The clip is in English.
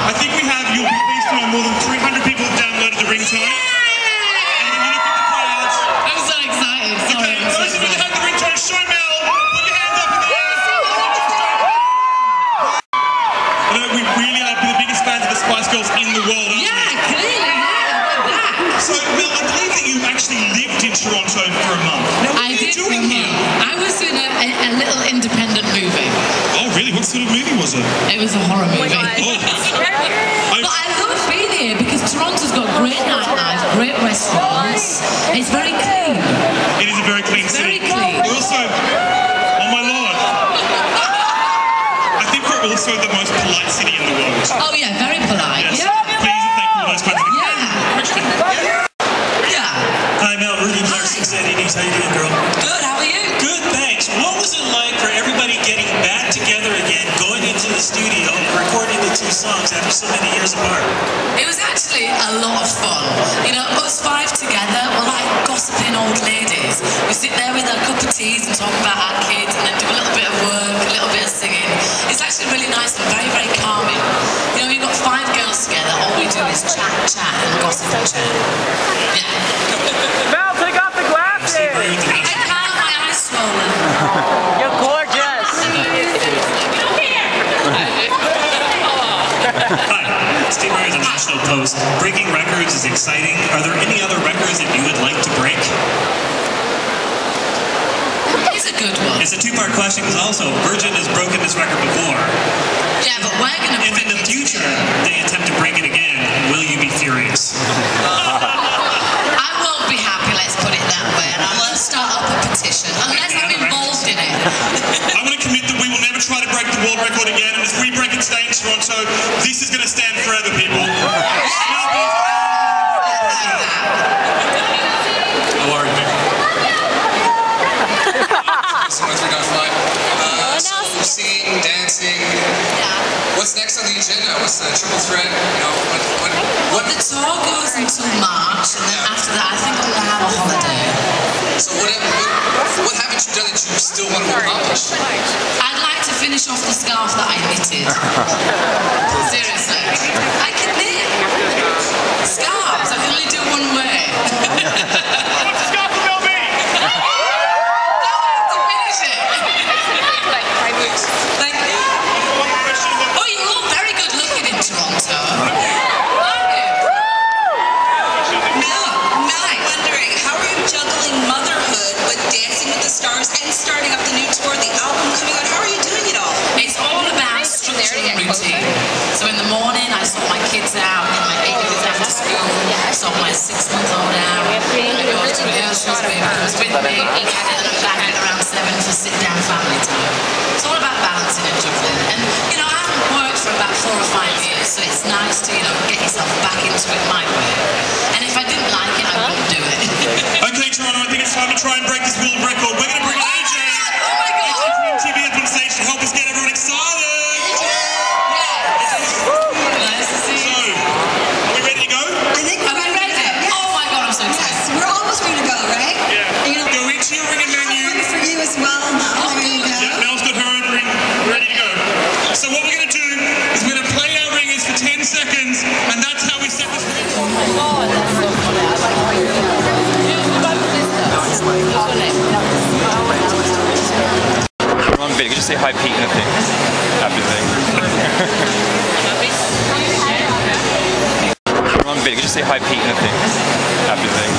I think we have, you'll be pleased to know, more than 300 people have downloaded the ringtone. And when you look at the crowds... I'm so excited. Sorry. Okay, those of you that have the ringtone, show Mel. Put your hands up in the air. I know we really are the biggest fans of the Spice Girls in the world, aren't we? Yeah, clearly, yeah. So, Mel, I believe that you actually lived in Toronto for a month. Now, what I were you did doing here? I was in a little independent movie. Oh, really? What sort of movie was it? It was a horror movie. Oh. But I love being here because Toronto's got great nightlife, great restaurants. It's very clean. It is a very clean Very city. clean. We're also, oh my lord, I think we're also the most polite city in the world. Oh yeah, very polite. Yes. Yeah. Please and thankful, those kinds of things. Yeah. Question. Yeah. Hi Mel, Rudy Clarkson, Sandy News. How you doing, girl? Good, how are you? Good, thanks. What was it like for everybody getting back together again, going into the studio, recording the two songs after so many years apart? It was actually a lot of fun. You know, us five together, we're like gossiping old ladies. We sit there with our cup of teas and talk about our kids and then do a little bit of work, a little bit of singing. It's actually really nice and very, very calming. You know, we've got five girls together, all we do is chat, and gossip and chat. Yeah. Mel, take off the glasses! I can't, my eyes swollen. You're gorgeous! Hi, Steve Murray, The National Post. Breaking records is exciting. Are there any other records that you would like to break? It's a good one. It's a two-part question because also Virgin has broken this record before. Yeah, but we're going to If in the future they attempt to break it again, will you be furious? I won't be happy, let's put it that way, and I won't start up a petition unless I'm involved in it. I'm going to commit that we will never try to break the world record again, and if we break it today in Toronto, this is going to stand forever, people. How are you? So singing, dancing. What's next on the agenda? What's the triple threat? You know, what? The tour goes until March, and then after that, I think I'm gonna have a holiday. So what haven't you done that you still want to accomplish? I'd like to finish off the scarf that I knitted. Seriously, I can knit scarves. I can only do one way. What's the scarf about me? Thank you. Oh, you're all very good looking in Toronto. Aren't you? Mel, I'm wondering, how are you juggling motherhood with Dancing with the Stars and starting up the new tour, the album coming out? How are you doing it all? It's all about structure and routine. So in the morning, I sort my kids out, get my babies after school, sort my 6-month-old out, I go to rehearsals, baby comes with me, and I'm back at around 7 for sit-down family time. It's all about balancing and juggling. And, you know, I haven't worked for about 4 or 5 years, so it's nice to, you know, get yourself back into it my way. And if I didn't like it, I wouldn't do it. Okay, Toronto, I think it's time to try and break this world record. We're going to bring AJ. Oh my God! AJ from MTV up on stage to help us get everyone excited. Nice to see So, you. are we ready to go? I think Are we ready? Yes. Oh my God, I'm so excited. We're almost ready to go, right? Yeah. You know, Go into your ring and I have menu. one for you as well. Are we ready to go? Yeah, Mel's got her own ring ready to go. So what we're going to do is we're going to play our ringers for 10 seconds, and that's how we set this ring. Wrong bit. You could just say hi, Pete, and a thing after the thing. Wrong bit. You could just say hi, Pete, and a thing after the thing.